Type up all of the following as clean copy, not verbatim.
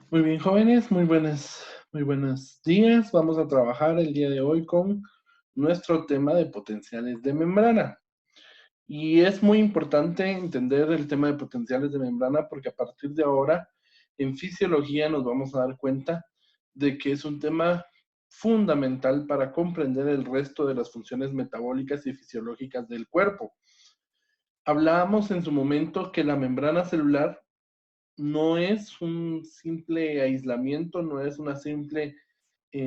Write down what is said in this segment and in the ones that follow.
Muy bien, jóvenes, muy buenos días. Vamos a trabajar el día de hoy con nuestro tema de potenciales de membrana. Y es muy importante entender el tema de potenciales de membrana porque a partir de ahora en fisiología nos vamos a dar cuenta de que es un tema fundamental para comprender el resto de las funciones metabólicas y fisiológicas del cuerpo. Hablábamos en su momento que la membrana celular no es un simple aislamiento, no es una simple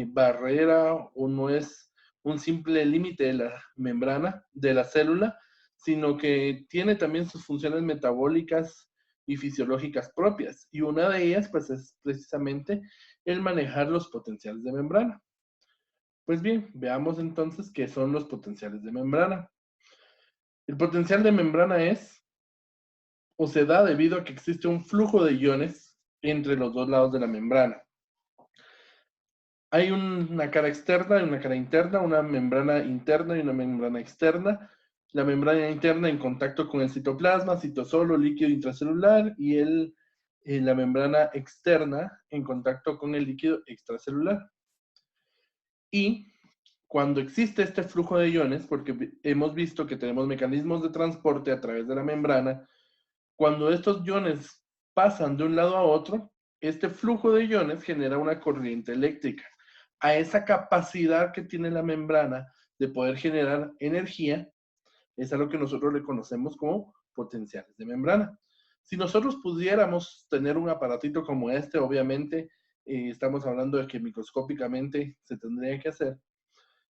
barrera o no es un simple límite de la membrana de la célula, sino que tiene también sus funciones metabólicas y fisiológicas propias. Y una de ellas, pues, es precisamente el manejar los potenciales de membrana. Pues bien, veamos entonces qué son los potenciales de membrana. El potencial de membrana es o se da debido a que existe un flujo de iones entre los dos lados de la membrana. Hay una cara externa y una cara interna, una membrana interna y una membrana externa. La membrana interna en contacto con el citoplasma, citosol o líquido intracelular y la membrana externa en contacto con el líquido extracelular. Y cuando existe este flujo de iones, porque hemos visto que tenemos mecanismos de transporte a través de la membrana, cuando estos iones pasan de un lado a otro, este flujo de iones genera una corriente eléctrica. A esa capacidad que tiene la membrana de poder generar energía, es a lo que nosotros le conocemos como potenciales de membrana. Si nosotros pudiéramos tener un aparatito como este, obviamente estamos hablando de que microscópicamente se tendría que hacer,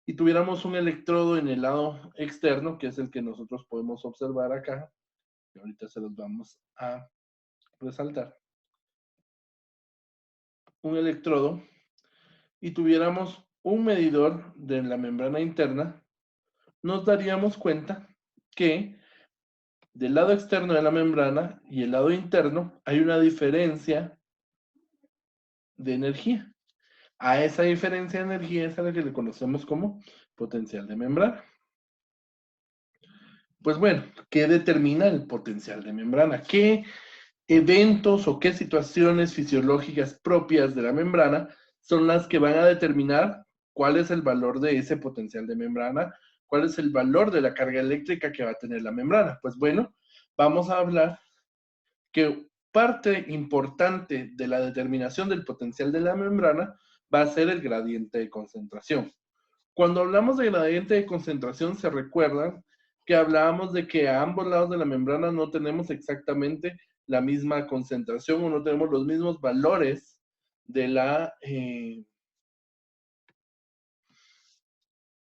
y tuviéramos un electrodo en el lado externo, que es el que nosotros podemos observar acá, y ahorita se los vamos a resaltar, un electrodo, y tuviéramos un medidor de la membrana interna, nos daríamos cuenta que del lado externo de la membrana y el lado interno hay una diferencia de energía. A esa diferencia de energía es a la que le conocemos como potencial de membrana. Pues bueno, ¿qué determina el potencial de membrana? ¿Qué eventos o qué situaciones fisiológicas propias de la membrana son las que van a determinar cuál es el valor de ese potencial de membrana, cuál es el valor de la carga eléctrica que va a tener la membrana? Pues bueno, vamos a hablar que parte importante de la determinación del potencial de la membrana va a ser el gradiente de concentración. Cuando hablamos de gradiente de concentración, se recuerdan que hablábamos de que a ambos lados de la membrana no tenemos exactamente la misma concentración o no tenemos los mismos valores de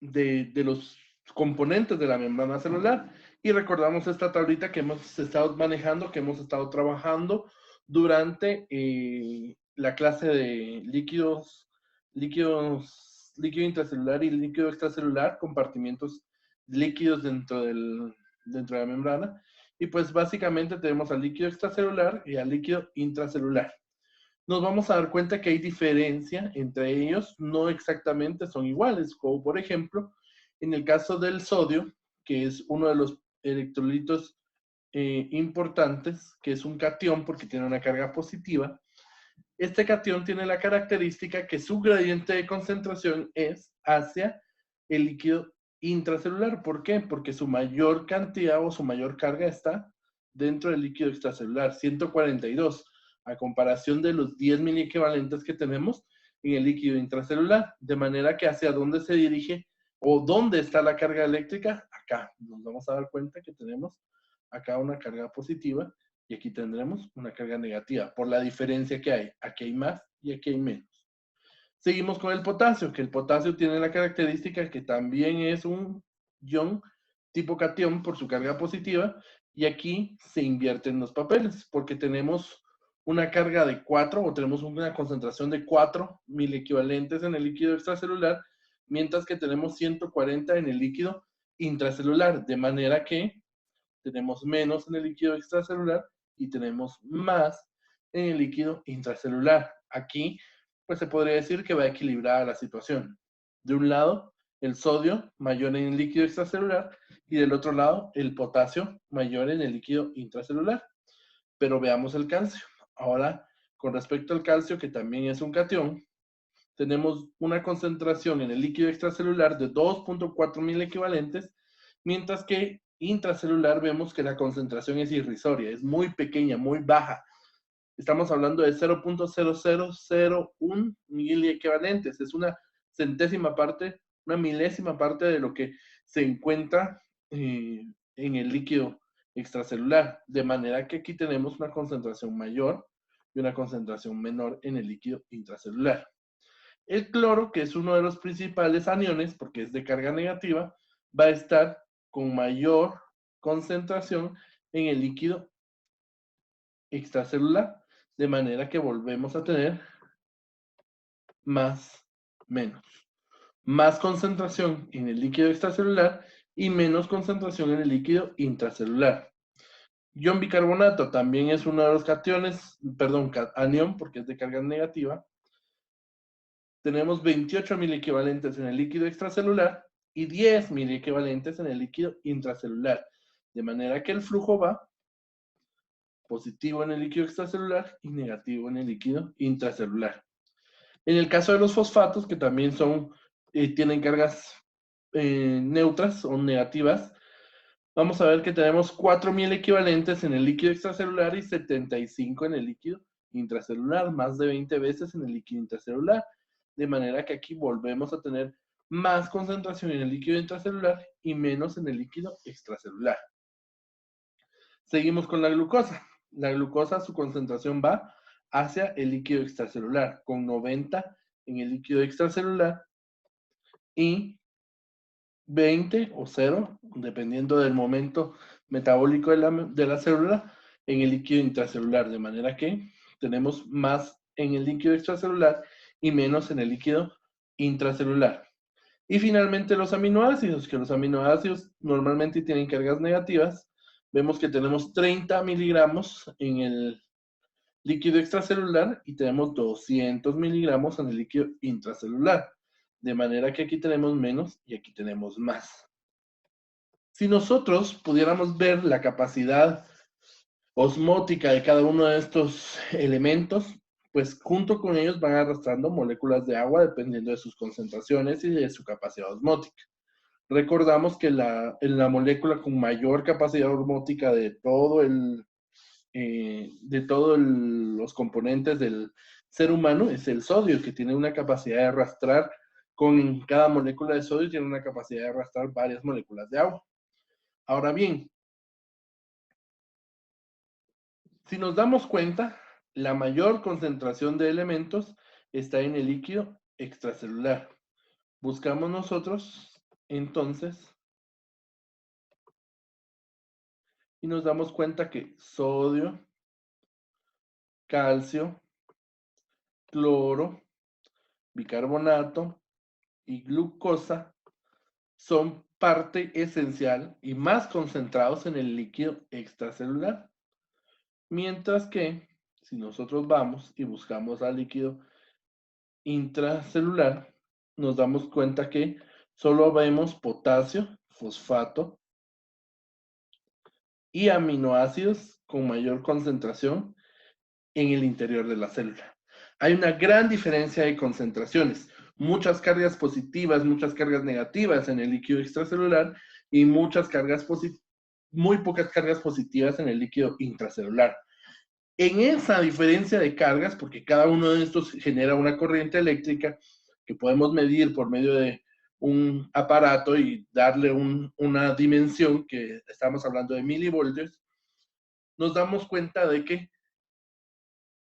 de los componentes de la membrana celular. Y recordamos esta tablita que hemos estado manejando, que hemos estado trabajando durante la clase de líquido intracelular y líquido extracelular, compartimientos líquidos dentro de la membrana. Y pues básicamente tenemos al líquido extracelular y al líquido intracelular. Nos vamos a dar cuenta que hay diferencia entre ellos, no exactamente son iguales, como por ejemplo, en el caso del sodio, que es uno de los electrolitos importantes, que es un catión porque tiene una carga positiva. Este catión tiene la característica que su gradiente de concentración es hacia el líquido intracelular. ¿Por qué? Porque su mayor cantidad o su mayor carga está dentro del líquido extracelular, 142, a comparación de los 10 mil equivalentes que tenemos en el líquido intracelular. De manera que hacia dónde se dirige o dónde está la carga eléctrica, acá. Nos vamos a dar cuenta que tenemos acá una carga positiva y aquí tendremos una carga negativa por la diferencia que hay. Aquí hay más y aquí hay menos. Seguimos con el potasio, que el potasio tiene la característica que también es un ion tipo catión por su carga positiva, y aquí se invierten los papeles porque tenemos una carga de 4 o tenemos una concentración de 4 mil equivalentes en el líquido extracelular, mientras que tenemos 140 en el líquido intracelular, de manera que tenemos menos en el líquido extracelular y tenemos más en el líquido intracelular. Aquí, pues se podría decir que va equilibrada la situación. De un lado, el sodio mayor en el líquido extracelular y del otro lado, el potasio mayor en el líquido intracelular. Pero veamos el calcio. Ahora, con respecto al calcio, que también es un catión, tenemos una concentración en el líquido extracelular de 2.4 mil equivalentes, mientras que intracelular vemos que la concentración es irrisoria, es muy pequeña, muy baja. Estamos hablando de 0.0001 mil equivalentes, es una centésima parte, una milésima parte de lo que se encuentra en el líquido extracelular, de manera que aquí tenemos una concentración mayor y una concentración menor en el líquido intracelular. El cloro, que es uno de los principales aniones, porque es de carga negativa, va a estar con mayor concentración en el líquido extracelular, de manera que volvemos a tener más, menos. Más concentración en el líquido extracelular y menos concentración en el líquido intracelular. Ion bicarbonato también es uno de los cationes, perdón, anión, porque es de carga negativa. Tenemos 28 mil equivalentes en el líquido extracelular y 10 mil equivalentes en el líquido intracelular. De manera que el flujo va positivo en el líquido extracelular y negativo en el líquido intracelular. En el caso de los fosfatos, que también tienen cargas neutras o negativas, vamos a ver que tenemos 4.000 equivalentes en el líquido extracelular y 75 en el líquido intracelular, más de 20 veces en el líquido intracelular, de manera que aquí volvemos a tener más concentración en el líquido intracelular y menos en el líquido extracelular. Seguimos con la glucosa. La glucosa, su concentración va hacia el líquido extracelular, con 90 en el líquido extracelular y 20 o 0, dependiendo del momento metabólico de la célula, en el líquido intracelular, de manera que tenemos más en el líquido extracelular y menos en el líquido intracelular. Y finalmente los aminoácidos, que los aminoácidos normalmente tienen cargas negativas. Vemos que tenemos 30 miligramos en el líquido extracelular y tenemos 200 miligramos en el líquido intracelular. De manera que aquí tenemos menos y aquí tenemos más. Si nosotros pudiéramos ver la capacidad osmótica de cada uno de estos elementos, pues junto con ellos van arrastrando moléculas de agua dependiendo de sus concentraciones y de su capacidad osmótica. Recordamos que la molécula con mayor capacidad osmótica de todos los componentes del ser humano es el sodio, que tiene una capacidad de arrastrar, con cada molécula de sodio tiene una capacidad de arrastrar varias moléculas de agua. Ahora bien, si nos damos cuenta, la mayor concentración de elementos está en el líquido extracelular. Buscamos nosotros, entonces, y nos damos cuenta que sodio, calcio, cloro, bicarbonato y glucosa son parte esencial y más concentrados en el líquido extracelular. Mientras que, si nosotros vamos y buscamos al líquido intracelular, nos damos cuenta que solo vemos potasio, fosfato y aminoácidos con mayor concentración en el interior de la célula. Hay una gran diferencia de concentraciones, muchas cargas positivas, muchas cargas negativas en el líquido extracelular y muy pocas cargas positivas en el líquido intracelular. En esa diferencia de cargas, porque cada uno de estos genera una corriente eléctrica que podemos medir por medio de un aparato y darle una dimensión, que estamos hablando de milivoltios, nos damos cuenta de que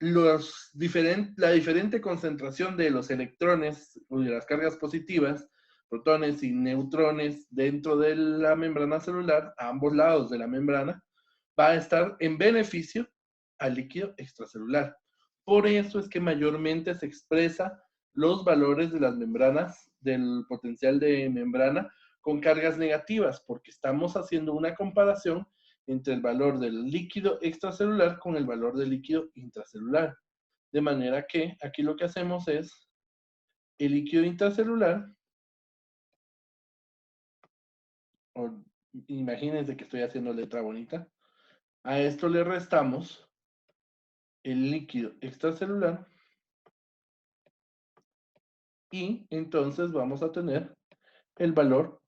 la diferente concentración de los electrones o de las cargas positivas, protones y neutrones dentro de la membrana celular, a ambos lados de la membrana, va a estar en beneficio al líquido extracelular. Por eso es que mayormente se expresa los valores de las membranas, del potencial de membrana, con cargas negativas, porque estamos haciendo una comparación entre el valor del líquido extracelular con el valor del líquido intracelular. De manera que aquí lo que hacemos es el líquido intracelular, o imagínense que estoy haciendo letra bonita, a esto le restamos el líquido extracelular y entonces vamos a tener el valor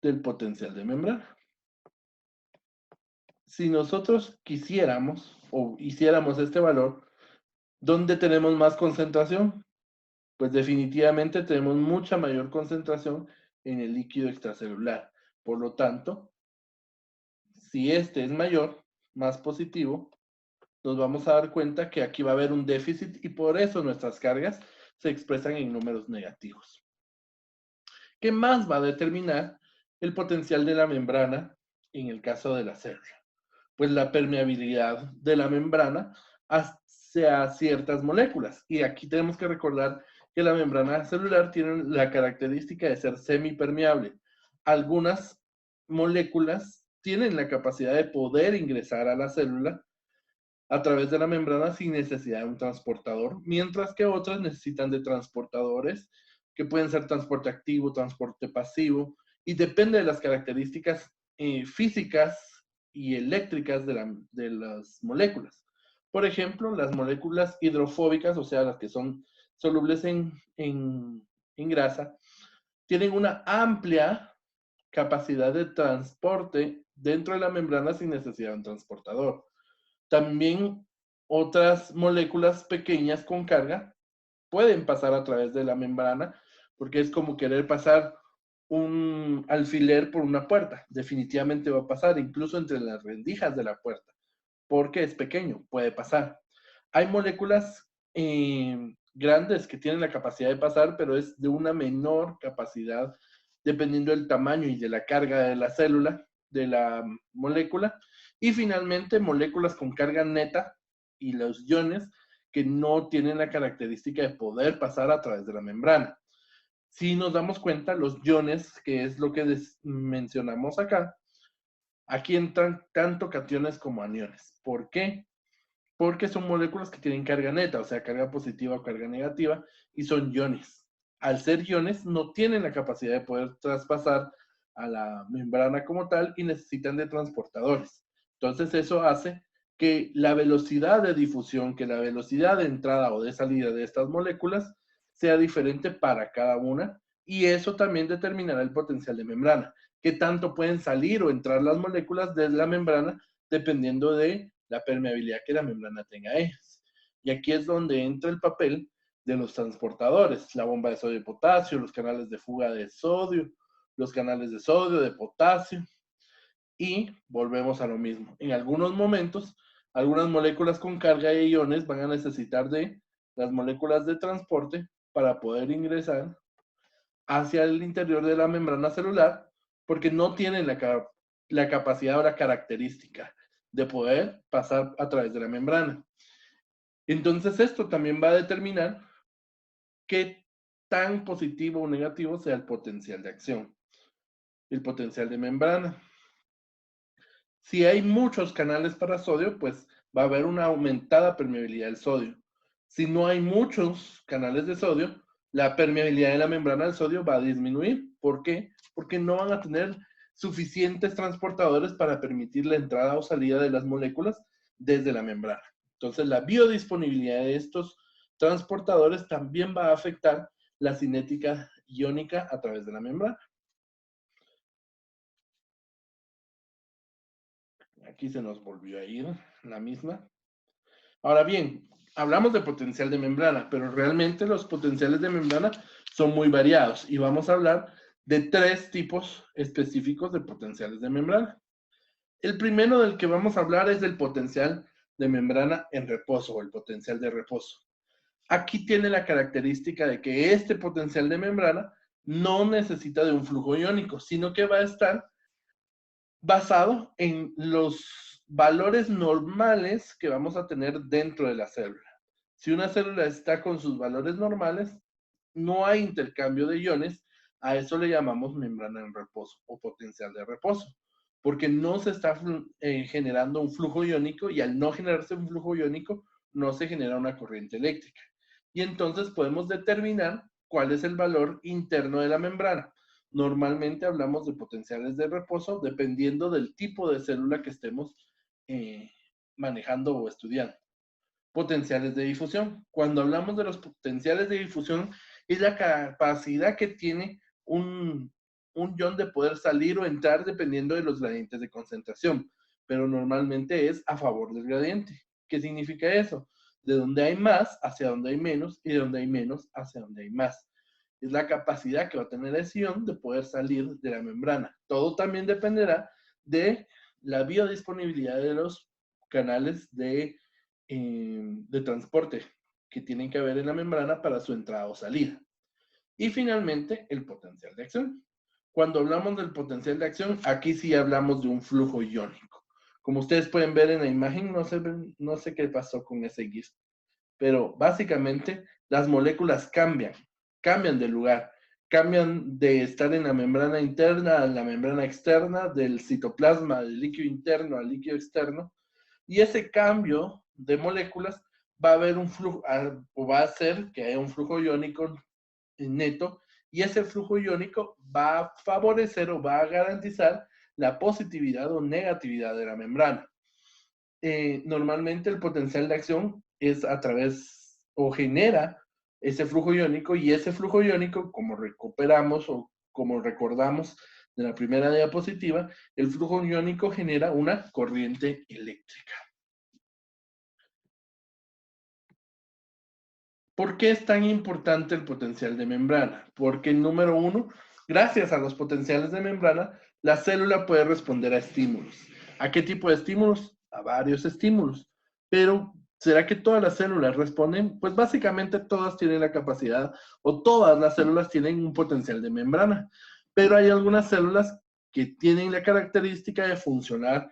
del potencial de membrana. Si nosotros quisiéramos o hiciéramos este valor, ¿dónde tenemos más concentración? Pues definitivamente tenemos mucha mayor concentración en el líquido extracelular. Por lo tanto, si este es mayor, más positivo, nos vamos a dar cuenta que aquí va a haber un déficit y por eso nuestras cargas se expresan en números negativos. ¿Qué más va a determinar el potencial de la membrana en el caso de la célula? Pues la permeabilidad de la membrana hacia ciertas moléculas. Y aquí tenemos que recordar que la membrana celular tiene la característica de ser semipermeable. Algunas moléculas tienen la capacidad de poder ingresar a la célula a través de la membrana sin necesidad de un transportador, mientras que otras necesitan de transportadores que pueden ser transporte activo, transporte pasivo, y depende de las características físicas y eléctricas de las moléculas. Por ejemplo, las moléculas hidrofóbicas, o sea, las que son solubles en grasa, tienen una amplia capacidad de transporte dentro de la membrana sin necesidad de un transportador. También otras moléculas pequeñas con carga pueden pasar a través de la membrana, porque es como querer pasar un alfiler por una puerta. Definitivamente va a pasar, incluso entre las rendijas de la puerta, porque es pequeño, puede pasar. Hay moléculas grandes que tienen la capacidad de pasar, pero es de una menor capacidad, dependiendo del tamaño y de la carga de la célula, de la molécula. Y finalmente, moléculas con carga neta y los iones que no tienen la característica de poder pasar a través de la membrana. Si nos damos cuenta, los iones, que es lo que mencionamos acá, aquí entran tanto cationes como aniones. ¿Por qué? Porque son moléculas que tienen carga neta, o sea, carga positiva o carga negativa, y son iones. Al ser iones, no tienen la capacidad de poder traspasar a la membrana como tal y necesitan de transportadores. Entonces, eso hace que la velocidad de difusión, que la velocidad de entrada o de salida de estas moléculas sea diferente para cada una, y eso también determinará el potencial de membrana, qué tanto pueden salir o entrar las moléculas de la membrana dependiendo de la permeabilidad que la membrana tenga a ellas. Y aquí es donde entra el papel de los transportadores, la bomba de sodio y potasio, los canales de fuga de sodio, los canales de sodio, de potasio, y volvemos a lo mismo. En algunos momentos, algunas moléculas con carga de iones van a necesitar de las moléculas de transporte para poder ingresar hacia el interior de la membrana celular, porque no tienen la capacidad o la característica de poder pasar a través de la membrana. Entonces esto también va a determinar qué tan positivo o negativo sea el potencial de acción, el potencial de membrana. Si hay muchos canales para sodio, pues va a haber una aumentada permeabilidad del sodio. Si no hay muchos canales de sodio, la permeabilidad de la membrana del sodio va a disminuir. ¿Por qué? Porque no van a tener suficientes transportadores para permitir la entrada o salida de las moléculas desde la membrana. Entonces, la biodisponibilidad de estos transportadores también va a afectar la cinética iónica a través de la membrana. Aquí se nos volvió a ir la misma. Ahora bien, hablamos de potencial de membrana, pero realmente los potenciales de membrana son muy variados y vamos a hablar de 3 tipos específicos de potenciales de membrana. El primero del que vamos a hablar es del potencial de membrana en reposo o el potencial de reposo. Aquí tiene la característica de que este potencial de membrana no necesita de un flujo iónico, sino que va a estar basado en los valores normales que vamos a tener dentro de la célula. Si una célula está con sus valores normales, no hay intercambio de iones, a eso le llamamos membrana en reposo o potencial de reposo, porque no se está generando un flujo iónico y al no generarse un flujo iónico, no se genera una corriente eléctrica. Y entonces podemos determinar cuál es el valor interno de la membrana. Normalmente hablamos de potenciales de reposo dependiendo del tipo de célula que estemos manejando o estudiando. Potenciales de difusión. Cuando hablamos de los potenciales de difusión, es la capacidad que tiene un ion de poder salir o entrar dependiendo de los gradientes de concentración, pero normalmente es a favor del gradiente. ¿Qué significa eso? De donde hay más hacia donde hay menos y de donde hay menos hacia donde hay más. Es la capacidad que va a tener ese ion de poder salir de la membrana. Todo también dependerá de la biodisponibilidad de los canales de transporte que tienen que haber en la membrana para su entrada o salida. Y finalmente, el potencial de acción. Cuando hablamos del potencial de acción, aquí sí hablamos de un flujo iónico. Como ustedes pueden ver en la imagen, no sé qué pasó con ese GIF, pero básicamente las moléculas cambian de lugar, cambian de estar en la membrana interna a la membrana externa, del citoplasma, del líquido interno al líquido externo, y ese cambio de moléculas va a haber un flujo, o va a hacer que haya un flujo iónico neto, y ese flujo iónico va a favorecer o va a garantizar la positividad o negatividad de la membrana. Normalmente el potencial de acción es a través o genera ese flujo iónico, y ese flujo iónico, como recuperamos o como recordamos de la primera diapositiva, el flujo iónico genera una corriente eléctrica. ¿Por qué es tan importante el potencial de membrana? Porque, número uno, gracias a los potenciales de membrana, la célula puede responder a estímulos. ¿A qué tipo de estímulos? A varios estímulos. Pero, ¿será que todas las células responden? Pues básicamente todas tienen la capacidad, o todas las células tienen un potencial de membrana. Pero hay algunas células que tienen la característica de funcionar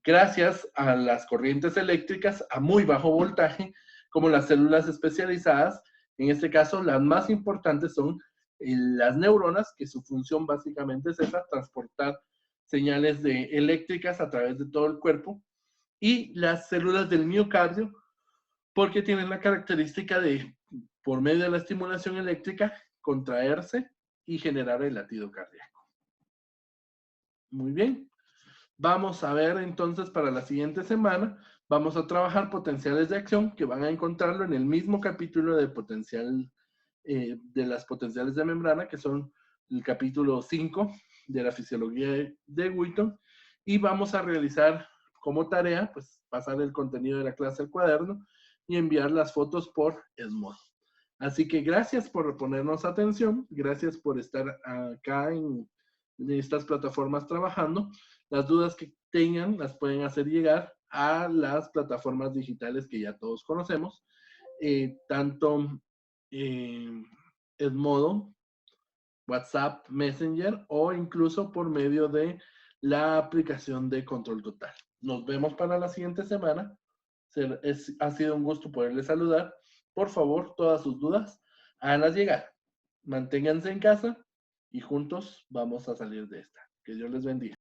gracias a las corrientes eléctricas a muy bajo voltaje, como las células especializadas. En este caso, las más importantes son las neuronas, que su función básicamente es esa, transportar señales eléctricas a través de todo el cuerpo, y las células del miocardio, porque tienen la característica de, por medio de la estimulación eléctrica, contraerse y generar el latido cardíaco. Muy bien. Vamos a ver entonces para la siguiente semana, vamos a trabajar potenciales de acción, que van a encontrarlo en el mismo capítulo de potencial, de las potenciales de membrana, que son el capítulo 5 de la fisiología de Wheaton, y vamos a realizar como tarea, pues pasar el contenido de la clase al cuaderno y enviar las fotos por Edmodo. Así que gracias por ponernos atención, gracias por estar acá en estas plataformas trabajando. Las dudas que tengan las pueden hacer llegar a las plataformas digitales que ya todos conocemos, tanto Edmodo, WhatsApp, Messenger, o incluso por medio de la aplicación de Control Total. Nos vemos para la siguiente semana. Ha sido un gusto poderles saludar. Por favor, todas sus dudas, háganlas llegar. Manténganse en casa y juntos vamos a salir de esta. Que Dios les bendiga.